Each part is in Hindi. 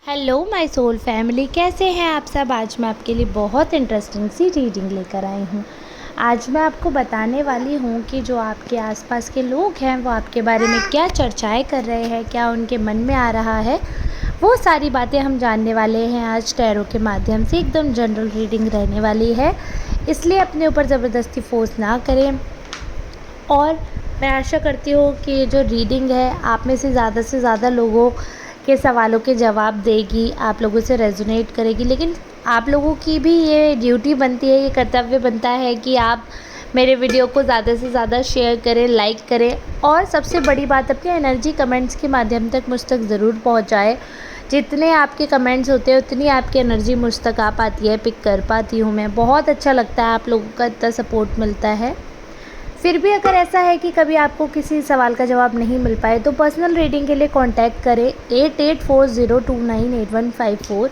हेलो माय सोल फैमिली, कैसे हैं आप सब। आज मैं आपके लिए बहुत इंटरेस्टिंग सी रीडिंग लेकर आई हूँ। आज मैं आपको बताने वाली हूँ कि जो आपके आसपास के लोग हैं वो आपके बारे में क्या चर्चाएं कर रहे हैं, क्या उनके मन में आ रहा है, वो सारी बातें हम जानने वाले हैं आज टैरो के माध्यम से। एकदम जनरल रीडिंग रहने वाली है, इसलिए अपने ऊपर ज़बरदस्ती फोर्स ना करें। और मैं आशा करती हूँ कि ये जो रीडिंग है आप में से ज़्यादा लोगों के सवालों के जवाब देगी, आप लोगों से रेजोनेट करेगी। लेकिन आप लोगों की भी ये ड्यूटी बनती है, ये कर्तव्य बनता है कि आप मेरे वीडियो को ज़्यादा से ज़्यादा शेयर करें, लाइक करें, और सबसे बड़ी बात अपनी एनर्जी कमेंट्स के माध्यम तक मुझ तक ज़रूर पहुँचाएँ। जितने आपके कमेंट्स होते हैं उतनी आपकी एनर्जी मुझ तक आ पाती है, पिक कर पाती हूँ मैं। बहुत अच्छा लगता है, आप लोगों का इतना सपोर्ट मिलता है। फिर भी अगर ऐसा है कि कभी आपको किसी सवाल का जवाब नहीं मिल पाए तो पर्सनल रीडिंग के लिए कांटेक्ट करें 8840298154।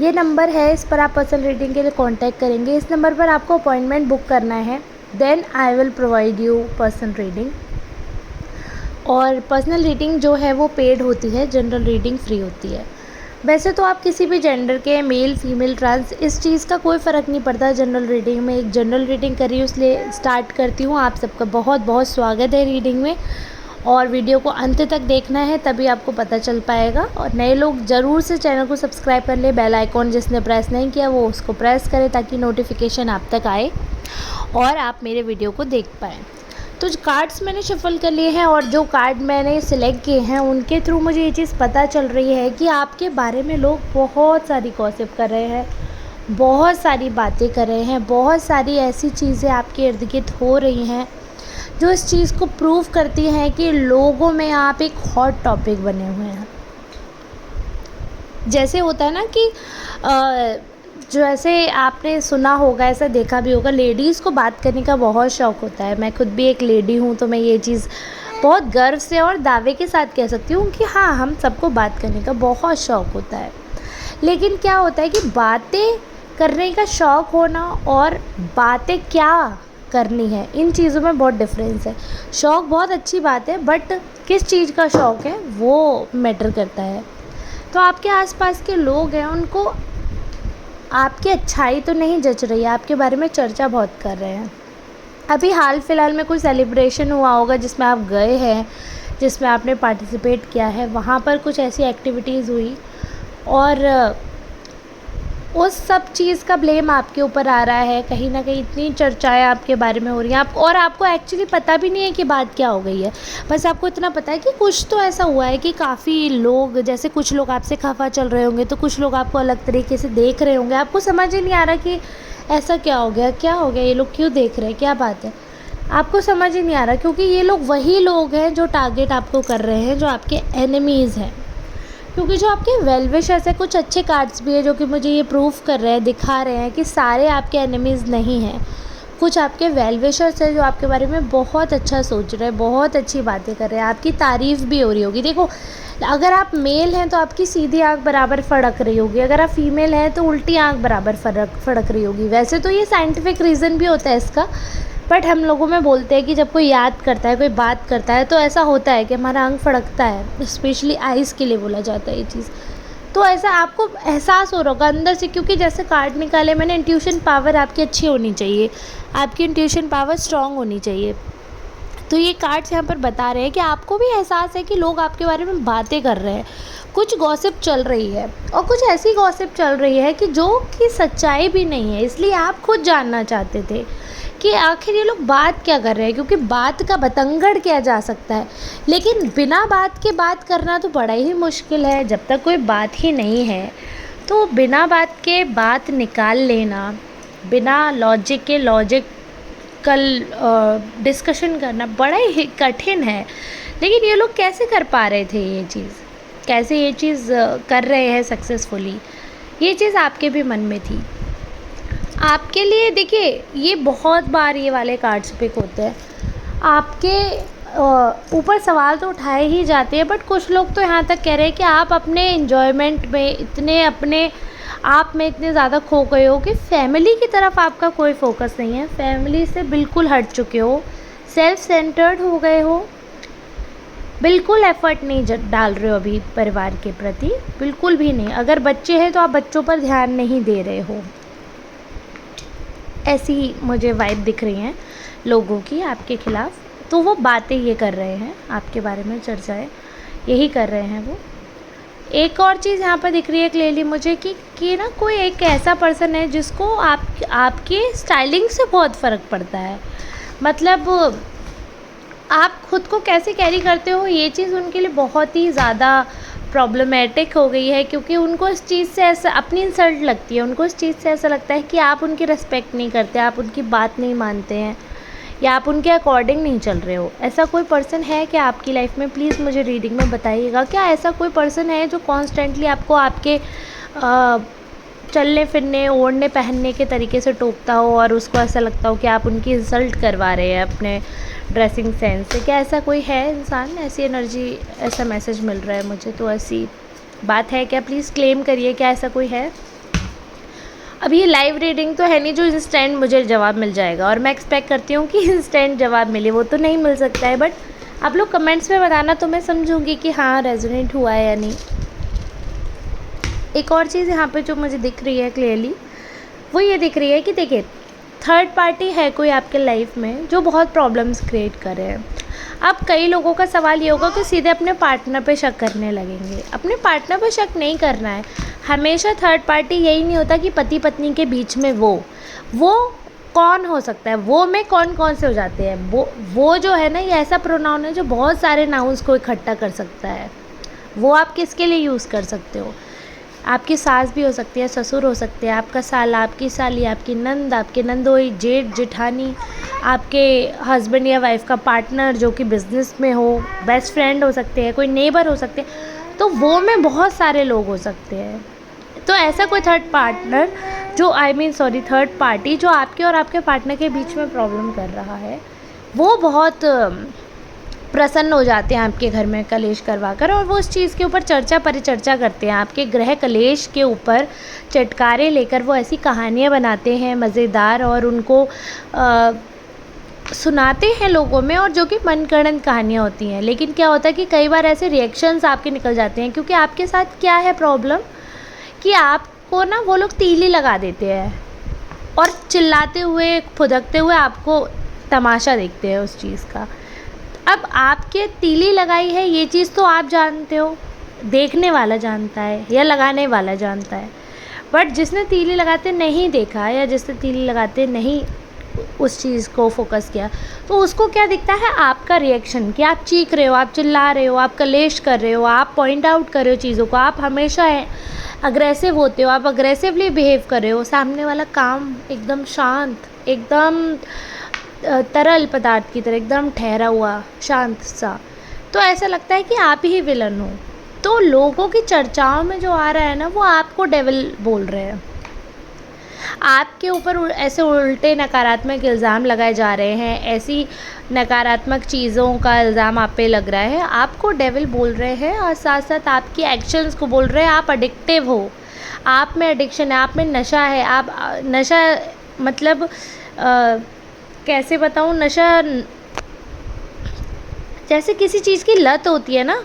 ये नंबर है, इस पर आप पर्सनल रीडिंग के लिए कांटेक्ट करेंगे। इस नंबर पर आपको अपॉइंटमेंट बुक करना है, then I will provide you personal reading. और पर्सनल रीडिंग जो है वो पेड होती है, जनरल रीडिंग फ्री होती है। वैसे तो आप किसी भी जेंडर के, मेल फीमेल ट्रांस, इस चीज़ का कोई फ़र्क नहीं पड़ता। जनरल रीडिंग में एक जनरल रीडिंग करी इसलिए स्टार्ट करती हूँ। आप सबका बहुत बहुत स्वागत है रीडिंग में, और वीडियो को अंत तक देखना है तभी आपको पता चल पाएगा। और नए लोग ज़रूर से चैनल को सब्सक्राइब कर ले, बेल आइकॉन जिसने प्रेस नहीं किया वो उसको प्रेस करें ताकि नोटिफिकेशन आप तक आए और आप मेरे वीडियो को देख पाएँ। तो जो कार्ड्स मैंने शफल कर लिए हैं और जो कार्ड मैंने सिलेक्ट किए हैं उनके थ्रू मुझे ये चीज़ पता चल रही है कि आपके बारे में लोग बहुत सारी गॉसिप कर रहे हैं, बहुत सारी बातें कर रहे हैं, बहुत सारी ऐसी चीज़ें आपके इर्द गिर्द हो रही हैं जो इस चीज़ को प्रूव करती हैं कि लोगों में आप एक हॉट टॉपिक बने हुए हैं। जैसे होता है ना कि जो ऐसे आपने सुना होगा, ऐसा देखा भी होगा, लेडीज़ को बात करने का बहुत शौक़ होता है। मैं खुद भी एक लेडी हूँ तो मैं ये चीज़ बहुत गर्व से और दावे के साथ कह सकती हूँ कि हाँ, हम सबको बात करने का बहुत शौक़ होता है। लेकिन क्या होता है कि बातें करने का शौक़ होना और बातें क्या करनी है, इन चीज़ों में बहुत डिफरेंस है। शौक़ बहुत अच्छी बात है, बट किस चीज़ का शौक़ है वो मैटर करता है। तो आपके आसपास के लोग हैं, उनको आपकी अच्छाई तो नहीं जच रही है, आपके बारे में चर्चा बहुत कर रहे हैं। अभी हाल फिलहाल में कोई सेलिब्रेशन हुआ होगा जिसमें आप गए हैं, जिसमें आपने पार्टिसिपेट किया है, वहाँ पर कुछ ऐसी एक्टिविटीज़ हुई और उस सब चीज़ का ब्लेम आपके ऊपर आ रहा है। कहीं ना कहीं इतनी चर्चाएं आपके बारे में हो रही हैं और आपको एक्चुअली पता भी नहीं है कि बात क्या हो गई है। बस आपको इतना पता है कि कुछ तो ऐसा हुआ है कि काफ़ी लोग, जैसे कुछ लोग आपसे खफा चल रहे होंगे तो कुछ लोग आपको अलग तरीके से देख रहे होंगे। आपको समझ ही नहीं आ रहा कि ऐसा क्या हो गया, ये लोग क्यों देख रहे हैं, क्या बात है, आपको समझ ही नहीं आ रहा। क्योंकि ये लोग वही लोग हैं जो टारगेट आपको कर रहे हैं, जो आपके एनिमीज़ हैं। क्योंकि जो आपके वेल विशर्स है, कुछ अच्छे कार्ड्स भी है जो कि मुझे ये प्रूफ कर रहे हैं, दिखा रहे हैं कि सारे आपके एनिमीज़ नहीं हैं। कुछ आपके वेल विशर्स है जो आपके बारे में बहुत अच्छा सोच रहे हैं, बहुत अच्छी बातें कर रहे हैं, आपकी तारीफ़ भी हो रही होगी। देखो, अगर आप मेल हैं तो आपकी सीधी आँख बराबर फड़क रही होगी, अगर आप फीमेल हैं तो उल्टी आँख बराबर फड़क रही होगी। वैसे तो ये साइंटिफिक रीज़न भी होता है इसका, बट हम लोगों में बोलते हैं कि जब कोई याद करता है, कोई बात करता है तो ऐसा होता है कि हमारा आँख फड़कता है। स्पेशली आइज़ के लिए बोला जाता है ये चीज़। तो ऐसा आपको एहसास हो रहा होगा अंदर से, क्योंकि जैसे कार्ड निकाले मैंने, इंट्यूशन पावर आपकी अच्छी होनी चाहिए, आपकी इंट्यूशन पावर स्ट्रॉन्ग होनी चाहिए। तो ये कार्ड्स यहाँ पर बता रहे हैं कि आपको भी एहसास है कि लोग आपके बारे में बातें कर रहे हैं, कुछ गॉसिप चल रही है, और कुछ ऐसी गॉसिप चल रही है कि जो कि सच्चाई भी नहीं है। इसलिए आप खुद जानना चाहते थे कि आखिर ये लोग बात क्या कर रहे हैं, क्योंकि बात का बतंगड़ किया जा सकता है, लेकिन बिना बात के बात करना तो बड़ा ही मुश्किल है। जब तक कोई बात ही नहीं है तो बिना बात के बात निकाल लेना, बिना लॉजिक के लॉजिकल डिस्कशन करना बड़ा ही कठिन है। लेकिन ये लोग कैसे कर पा रहे थे ये चीज़, कैसे ये चीज़ कर रहे हैं सक्सेसफुली, ये चीज़ आपके भी मन में थी। आपके लिए देखिए, ये बहुत बार ये वाले कार्ड्स पिक होते हैं, आपके ऊपर सवाल तो उठाए ही जाते हैं, बट कुछ लोग तो यहाँ तक कह रहे हैं कि आप अपने एन्जॉयमेंट में इतने, अपने आप में इतने ज़्यादा खो गए हो कि फैमिली की तरफ आपका कोई फोकस नहीं है, फैमिली से बिल्कुल हट चुके हो, सेल्फ सेंटर्ड हो गए हो। बिल्कुल एफ़र्ट नहीं डाल रहे हो अभी परिवार के प्रति, बिल्कुल भी नहीं। अगर बच्चे हैं तो आप बच्चों पर ध्यान नहीं दे रहे हो। ऐसी मुझे वाइब दिख रही हैं लोगों की आपके ख़िलाफ़। तो वो बातें ये कर रहे हैं आपके बारे में, चर्चाएँ यही कर रहे हैं वो। एक और चीज़ यहाँ पर दिख रही है क्लियरली मुझे कि ना कोई एक ऐसा पर्सन है जिसको आपके स्टाइलिंग से बहुत फ़र्क पड़ता है। मतलब आप खुद को कैसे कैरी करते हो, ये चीज़ उनके लिए बहुत ही ज़्यादा प्रॉब्लमेटिक हो गई है, क्योंकि उनको इस चीज़ से ऐसा अपनी इंसल्ट लगती है। उनको इस चीज़ से ऐसा लगता है कि आप उनकी रिस्पेक्ट नहीं करते, आप उनकी बात नहीं मानते हैं, या आप उनके अकॉर्डिंग नहीं चल रहे हो। ऐसा कोई पर्सन है क्या आपकी लाइफ में? प्लीज़ मुझे रीडिंग में बताइएगा। क्या ऐसा कोई पर्सन है जो कॉन्स्टेंटली आपको आपके चलने फिरने, ओढ़ने पहनने के तरीके से टोकता हो और उसको ऐसा लगता हो कि आप उनकी इंसल्ट करवा रहे हैं अपने ड्रेसिंग सेंस से? क्या ऐसा कोई है इंसान? ऐसी एनर्जी, ऐसा मैसेज मिल रहा है मुझे, तो ऐसी बात है क्या? प्लीज़ क्लेम करिए, क्या ऐसा कोई है? अब ये लाइव रीडिंग तो है नहीं जो इंस्टेंट मुझे जवाब मिल जाएगा, और मैं एक्सपेक्ट करती हूँ कि इंस्टेंट जवाब मिले, वो तो नहीं मिल सकता है। बट आप लोग कमेंट्स में बताना तो मैं समझूंगी कि हाँ रेजोनेट हुआ है या नहीं। एक और चीज़ यहाँ पे जो मुझे दिख रही है क्लियरली, वो ये दिख रही है कि देखिए थर्ड पार्टी है कोई आपके लाइफ में जो बहुत प्रॉब्लम्स क्रिएट कर रहे हैं। अब कई लोगों का सवाल ये होगा कि सीधे अपने पार्टनर पे शक करने लगेंगे। अपने पार्टनर पे शक नहीं करना है। हमेशा थर्ड पार्टी यही नहीं होता कि पति पत्नी के बीच में वो कौन हो सकता है, वो में कौन कौन से हो जाते हैं। वो जो है ना, ये ऐसा प्रोनाउन है जो बहुत सारे नाउन्स को इकट्ठा कर सकता है। वो आप किसके लिए यूज़ कर सकते हो? आपकी सास भी हो सकती है, ससुर हो सकते हैं, आपका साला, आपकी साली, आपकी नंद, आपके नंदोई, जेठ जेठानी, आपके हस्बैंड या वाइफ का पार्टनर जो कि बिज़नेस में हो, बेस्ट फ्रेंड हो सकते हैं, कोई नेबर हो सकते हैं। तो वो में बहुत सारे लोग हो सकते हैं। तो ऐसा कोई थर्ड पार्टी जो आपके और आपके पार्टनर के बीच में प्रॉब्लम कर रहा है, वो बहुत प्रसन्न हो जाते हैं आपके घर में कलेश करवा कर, और वो उस चीज़ के ऊपर चर्चा परिचर्चा करते हैं। आपके गृह कलेश के ऊपर चटकारे लेकर वो ऐसी कहानियाँ बनाते हैं मज़ेदार, और उनको सुनाते हैं लोगों में, और जो कि मनगढ़ंत कहानियाँ होती हैं। लेकिन क्या होता है कि कई बार ऐसे रिएक्शंस आपके निकल जाते हैं, क्योंकि आपके साथ क्या है प्रॉब्लम कि आपको ना वो लोग तीली लगा देते हैं और चिल्लाते हुए फुदकते हुए आपको तमाशा देखते हैं उस चीज़ का। अब आपके तीली लगाई है ये चीज़ तो आप जानते हो, देखने वाला जानता है या लगाने वाला जानता है। बट जिसने तीली लगाते नहीं देखा या जिसने तीली लगाते नहीं उस चीज़ को फोकस किया, तो उसको क्या दिखता है? आपका रिएक्शन, कि आप चीख रहे हो, आप चिल्ला रहे हो, आप कलेश कर रहे हो, आप पॉइंट आउट कर रहे हो चीज़ों को, आप हमेशा अग्रेसिव होते हो, आप अग्रेसिवली बिहेव कर रहे हो। सामने वाला काम एकदम शांत, एकदम तरल पदार्थ की तरह, एकदम ठहरा हुआ शांत सा। तो ऐसा लगता है कि आप ही विलन हो। तो लोगों की चर्चाओं में जो आ रहा है ना, वो आपको डेविल बोल रहे हैं। आपके ऊपर ऐसे उल्टे नकारात्मक इल्ज़ाम लगाए जा रहे हैं, ऐसी नकारात्मक चीज़ों का इल्ज़ाम आप पे लग रहा है, आपको डेविल बोल रहे हैं, और साथ साथ आपकी एक्शंस को बोल रहे हैं आप एडिक्टिव हो, आप में एडिक्शन है, आप में नशा है। आप नशा मतलब कैसे बताऊँ, नशा जैसे किसी चीज़ की लत होती है ना,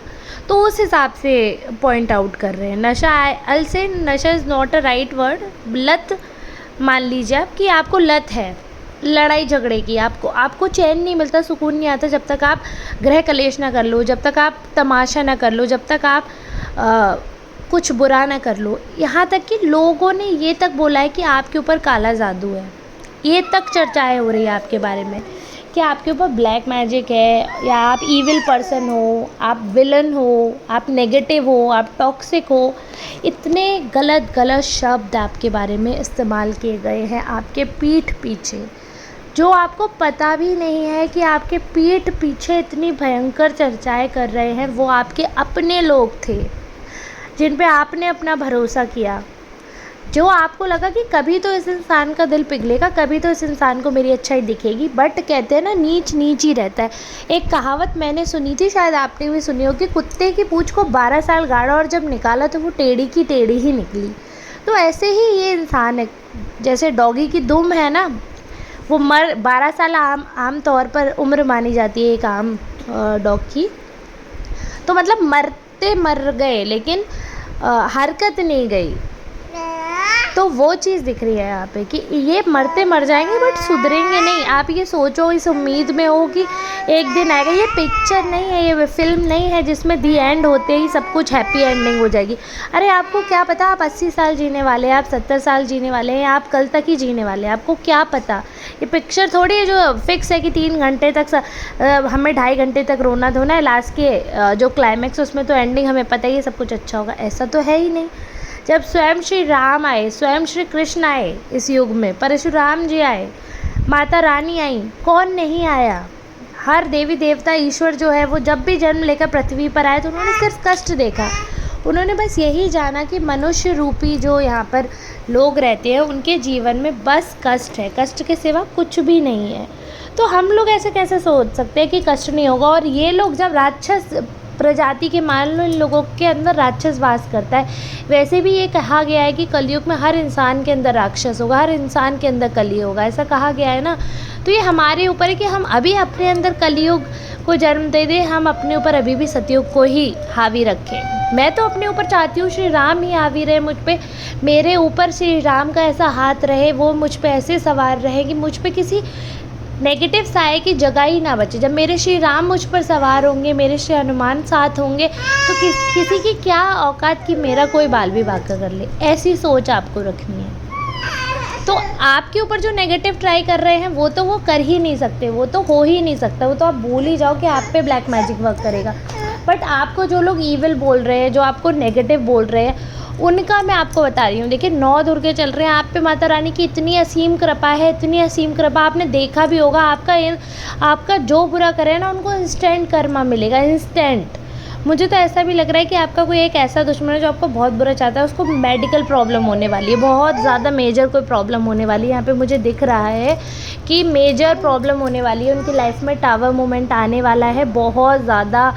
तो उस हिसाब से पॉइंट आउट कर रहे हैं। नशा, अल से नशा is not a right word, लत मान लीजिए आप कि आपको लत है लड़ाई झगड़े की, आपको चैन नहीं मिलता, सुकून नहीं आता जब तक आप गृह कलेश ना कर लो, जब तक आप तमाशा ना कर लो, जब तक आप कुछ बुरा ना कर लो। यहाँ तक कि लोगों ने ये तक बोला है कि आपके ऊपर काला जादू है, ये तक चर्चाएं हो रही है आपके बारे में कि आपके ऊपर ब्लैक मैजिक है, या आप ईविल पर्सन हो, आप विलन हो, आप नेगेटिव हो, आप टॉक्सिक हो। इतने गलत गलत शब्द आपके बारे में इस्तेमाल किए गए हैं आपके पीठ पीछे, जो आपको पता भी नहीं है कि आपके पीठ पीछे इतनी भयंकर चर्चाएं कर रहे हैं। वो आपके अपने लोग थे जिन पे आपने अपना भरोसा किया, जो आपको लगा कि कभी तो इस इंसान का दिल पिघलेगा, कभी तो इस इंसान को मेरी अच्छाई दिखेगी। बट कहते हैं ना, नीच नीच ही रहता है। एक कहावत मैंने सुनी थी, शायद आपने भी सुनी होगी, कुत्ते की पूँछ को 12 साल गाड़ा और जब निकाला तो वो टेढ़ी की टेढ़ी ही निकली। तो ऐसे ही ये इंसान है, जैसे डॉगी की दुम है ना, वो 12 साल आम तौर पर उम्र मानी जाती है एक आम डॉग की। तो मतलब मरते मर गए लेकिन हरकत नहीं गई। तो वो चीज़ दिख रही है यहाँ पे कि ये मरते मर जाएंगे बट सुधरेंगे नहीं। आप ये सोचो, इस उम्मीद में हो कि एक दिन आएगा। ये पिक्चर नहीं है, ये फिल्म नहीं है जिसमें दी एंड होते ही सब कुछ हैप्पी एंडिंग हो जाएगी। अरे आपको क्या पता, आप 80 साल जीने वाले हैं, आप 70 साल जीने वाले हैं, आप कल तक ही जीने वाले हैं, आपको क्या पता। ये पिक्चर थोड़ी है जो फिक्स है कि 3 घंटे तक हमें 2.5 घंटे तक रोना धोना है, लास्ट के जो क्लाइमैक्स उसमें तो एंडिंग हमें पता ही है सब कुछ अच्छा होगा। ऐसा तो है ही नहीं। जब स्वयं श्री राम आए, स्वयं श्री कृष्ण आए इस युग में, परशुराम जी आए, माता रानी आई, कौन नहीं आया। हर देवी देवता ईश्वर जो है वो जब भी जन्म लेकर पृथ्वी पर आए तो उन्होंने सिर्फ कष्ट देखा। उन्होंने बस यही जाना कि मनुष्य रूपी जो यहाँ पर लोग रहते हैं उनके जीवन में बस कष्ट है, कष्ट के सिवा कुछ भी नहीं है। तो हम लोग ऐसे कैसे सोच सकते हैं कि कष्ट नहीं होगा। और ये लोग जब राक्षस प्रजाति के, मान लो इन लोगों के अंदर राक्षस वास करता है। वैसे भी ये कहा गया है कि कलयुग में हर इंसान के अंदर राक्षस होगा, हर इंसान के अंदर कली होगा, ऐसा कहा गया है ना। तो ये हमारे ऊपर है कि हम अभी अपने अंदर कलयुग को जन्म दे दें, हम अपने ऊपर अभी भी सतयुग को ही हावी रखें। मैं तो अपने ऊपर चाहती हूँ श्री राम ही हावी रहे मुझ पे, मेरे ऊपर श्री राम का ऐसा हाथ रहे, वो मुझ पे ऐसे सवार रहे कि मुझ पे किसी नेगेटिव साए की जगह ही ना बचे। जब मेरे श्री राम मुझ पर सवार होंगे, मेरे श्री हनुमान साथ होंगे, तो किसी की क्या औकात कि मेरा कोई बाल भी बांका कर ले। ऐसी सोच आपको रखनी है। तो आपके ऊपर जो नेगेटिव ट्राई कर रहे हैं वो तो वो कर ही नहीं सकते, वो तो हो ही नहीं सकता। वो तो आप भूल ही जाओ कि आप पे ब्लैक मैजिक वर्क करेगा। बट आपको जो लोग ईविल बोल रहे हैं, जो आपको नेगेटिव बोल रहे हैं, उनका मैं आपको बता रही हूँ। देखिए 9 दुर्गे चल रहे हैं, आप पे माता रानी की इतनी असीम कृपा है, इतनी असीम कृपा। आपने देखा भी होगा, आपका जो बुरा करे ना उनको इंस्टेंट कर्मा मिलेगा, इंस्टेंट। मुझे तो ऐसा भी लग रहा है कि आपका कोई एक ऐसा दुश्मन है जो आपको बहुत बुरा चाहता है, उसको मेडिकल प्रॉब्लम होने वाली है, बहुत ज़्यादा मेजर कोई प्रॉब्लम होने वाली है। यहाँ पे मुझे दिख रहा है कि मेजर प्रॉब्लम होने वाली है, उनकी लाइफ में टावर मोमेंट आने वाला है। बहुत ज़्यादा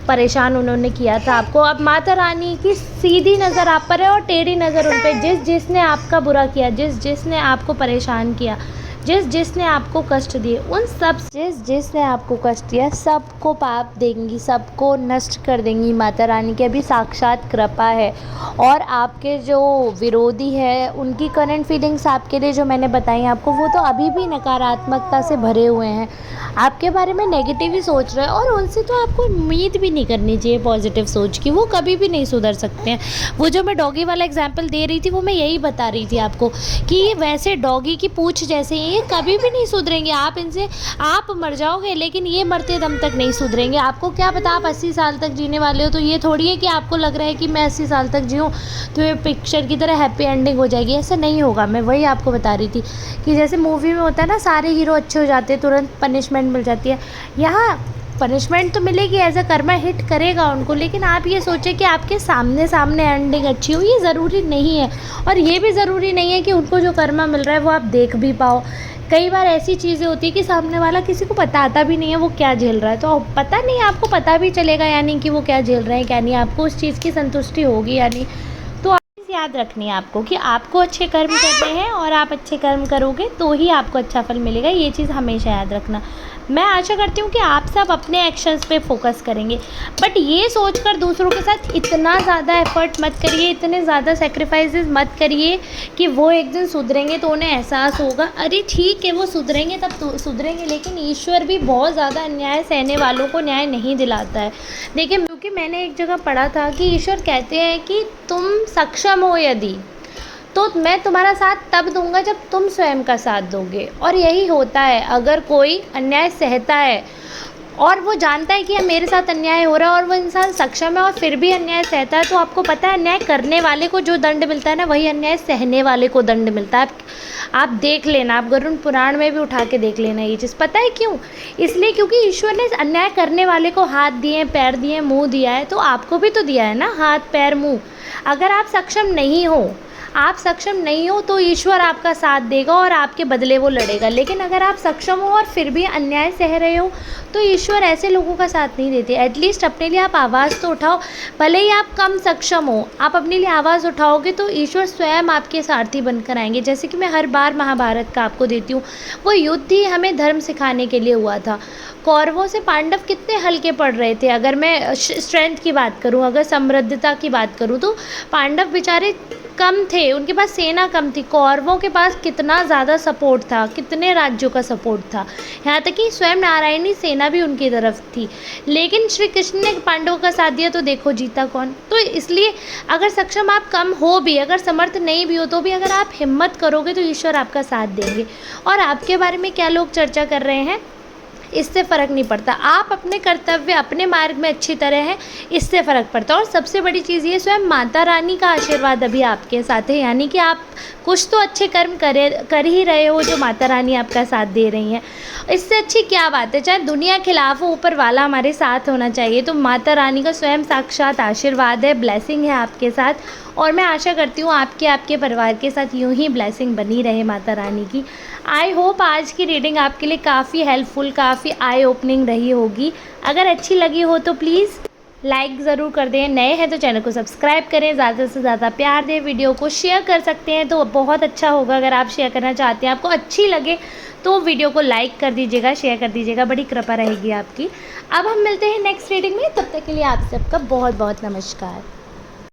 परेशान उन्होंने किया था आपको। अब माता रानी की सीधी नज़र आप पर है और टेढ़ी नज़र उन पर। जिसने आपका बुरा किया, जिसने आपको परेशान किया, जिसने आपको कष्ट दिए, उन सब जिसने आपको कष्ट दिया सबको पाप देंगी, सबको नष्ट कर देंगी माता रानी की अभी साक्षात कृपा है। और आपके जो विरोधी है उनकी करंट फीलिंग्स आपके लिए जो मैंने बताई आपको, वो तो अभी भी नकारात्मकता से भरे हुए हैं, आपके बारे में नेगेटिव ही सोच रहे हैं। और उनसे तो आपको उम्मीद भी नहीं करनी चाहिए पॉजिटिव सोच की, वो कभी भी नहीं सुधर सकते हैं। वो जो मैं डॉगी वाला एग्जाम्पल दे रही थी वो मैं यही बता रही थी आपको कि वैसे डॉगी की पूँछ जैसे ही ये कभी भी नहीं सुधरेंगे। आप इनसे आप मर जाओगे लेकिन ये मरते दम तक नहीं सुधरेंगे। आपको क्या पता आप 80 साल तक जीने वाले हो, तो ये थोड़ी है कि आपको लग रहा है कि मैं 80 साल तक जीऊँ तो ये पिक्चर की तरह हैप्पी एंडिंग हो जाएगी। ऐसा नहीं होगा। मैं वही आपको बता रही थी कि जैसे मूवी में होता है ना, सारे हीरो अच्छे हो जाते हैं, तुरंत पनिशमेंट मिल जाती है। यहाँ पनिशमेंट तो मिलेगी, एज अ कर्मा हिट करेगा उनको, लेकिन आप ये सोचें कि आपके सामने एंडिंग अच्छी हो, ये ज़रूरी नहीं है। और ये भी ज़रूरी नहीं है कि उनको जो कर्मा मिल रहा है वो आप देख भी पाओ। कई बार ऐसी चीज़ें होती है कि सामने वाला किसी को बताता भी नहीं है वो क्या झेल रहा है, तो पता नहीं, आपको पता भी चलेगा यानी कि वो क्या झेल रहे हैं क्या नहीं, आपको उस चीज़ की संतुष्टि होगी यानी। तो याद रखनी है आपको कि आपको अच्छे कर्म करने हैं और आप अच्छे कर्म करोगे तो ही आपको अच्छा फल मिलेगा। ये चीज़ हमेशा याद रखना। मैं आशा करती हूँ कि आप सब अपने एक्शंस पे फोकस करेंगे, बट ये सोचकर दूसरों के साथ इतना ज़्यादा एफर्ट मत करिए, इतने ज़्यादा सेक्रीफाइसेस मत करिए कि वो एक दिन सुधरेंगे तो उन्हें एहसास होगा। अरे ठीक है वो सुधरेंगे तब तो सुधरेंगे, लेकिन ईश्वर भी बहुत ज़्यादा अन्याय सहने वालों को न्याय नहीं दिलाता है। देखिए, क्योंकि मैंने एक जगह पढ़ा था कि ईश्वर कहते हैं कि तुम सक्षम हो यदि, तो मैं तुम्हारा साथ तब दूंगा जब तुम स्वयं का साथ दोगे। और यही होता है, अगर कोई अन्याय सहता है और वो जानता है कि मेरे साथ अन्याय हो रहा है और वो इंसान सक्षम है और फिर भी अन्याय सहता है, तो आपको पता है अन्याय करने वाले को जो दंड मिलता है ना, वही अन्याय सहने वाले को दंड मिलता है। आप देख लेना, आप गरुड़ पुराण में भी उठा के देख लेना ये चीज़। पता है क्यों? इसलिए क्योंकि ईश्वर ने अन्याय करने वाले को हाथ दिए, पैर दिए, मुँह दिया है, तो आपको भी तो दिया है ना हाथ पैर मुँह। अगर आप सक्षम नहीं हो, आप सक्षम नहीं हो तो ईश्वर आपका साथ देगा और आपके बदले वो लड़ेगा। लेकिन अगर आप सक्षम हो और फिर भी अन्याय सह रहे हो तो ईश्वर ऐसे लोगों का साथ नहीं देते। एटलीस्ट अपने लिए आप आवाज़ तो उठाओ, भले ही आप कम सक्षम हो, आप अपने लिए आवाज़ उठाओगे तो ईश्वर स्वयं आपके सारथी बनकर आएंगे। जैसे कि मैं हर बार महाभारत का आपको देती हूँ, वो युद्ध ही हमें धर्म सिखाने के लिए हुआ था। कौरवों से पांडव कितने हल्के पड़ रहे थे। अगर मैं स्ट्रेंथ की बात करूं, अगर समृद्धता की बात करूं, तो पांडव बेचारे कम थे, उनके पास सेना कम थी। कौरवों के पास कितना ज़्यादा सपोर्ट था, कितने राज्यों का सपोर्ट था, यहाँ तक कि स्वयं नारायणी सेना भी उनकी तरफ थी। लेकिन श्री कृष्ण ने पांडवों का साथ दिया तो देखो जीता कौन। तो इसलिए अगर सक्षम आप कम हो भी, अगर समर्थ नहीं भी हो तो भी अगर आप हिम्मत करोगे तो ईश्वर आपका साथ देंगे। और आपके बारे में क्या लोग चर्चा कर रहे हैं इससे फ़र्क नहीं पड़ता। आप अपने कर्तव्य, अपने मार्ग में अच्छी तरह हैं, इससे फ़र्क पड़ता है। और सबसे बड़ी चीज़ ये, स्वयं माता रानी का आशीर्वाद अभी आपके साथ है, यानी कि आप कुछ तो अच्छे कर्म कर ही रहे हो जो माता रानी आपका साथ दे रही हैं। इससे अच्छी क्या बात है। चाहे दुनिया खिलाफ हो, ऊपर वाला हमारे साथ होना चाहिए। तो माता रानी का स्वयं साक्षात आशीर्वाद है, ब्लेसिंग है आपके साथ। और मैं आशा करती हूँ आपके परिवार के साथ यूं ही ब्लेसिंग बनी रहे माता रानी की। आई होप आज की रीडिंग आपके लिए काफ़ी हेल्पफुल, काफ़ी आई ओपनिंग रही होगी। अगर अच्छी लगी हो तो प्लीज़ लाइक ज़रूर कर दें। नए हैं तो चैनल को सब्सक्राइब करें, ज़्यादा से ज़्यादा प्यार दें। वीडियो को शेयर कर सकते हैं तो बहुत अच्छा होगा। अगर आप शेयर करना चाहते हैं, आपको अच्छी लगे तो वीडियो को लाइक कर दीजिएगा, शेयर कर दीजिएगा, बड़ी कृपा रहेगी आपकी। अब हम मिलते हैं नेक्स्ट रीडिंग में, तब तक के लिए आप सबका बहुत बहुत नमस्कार।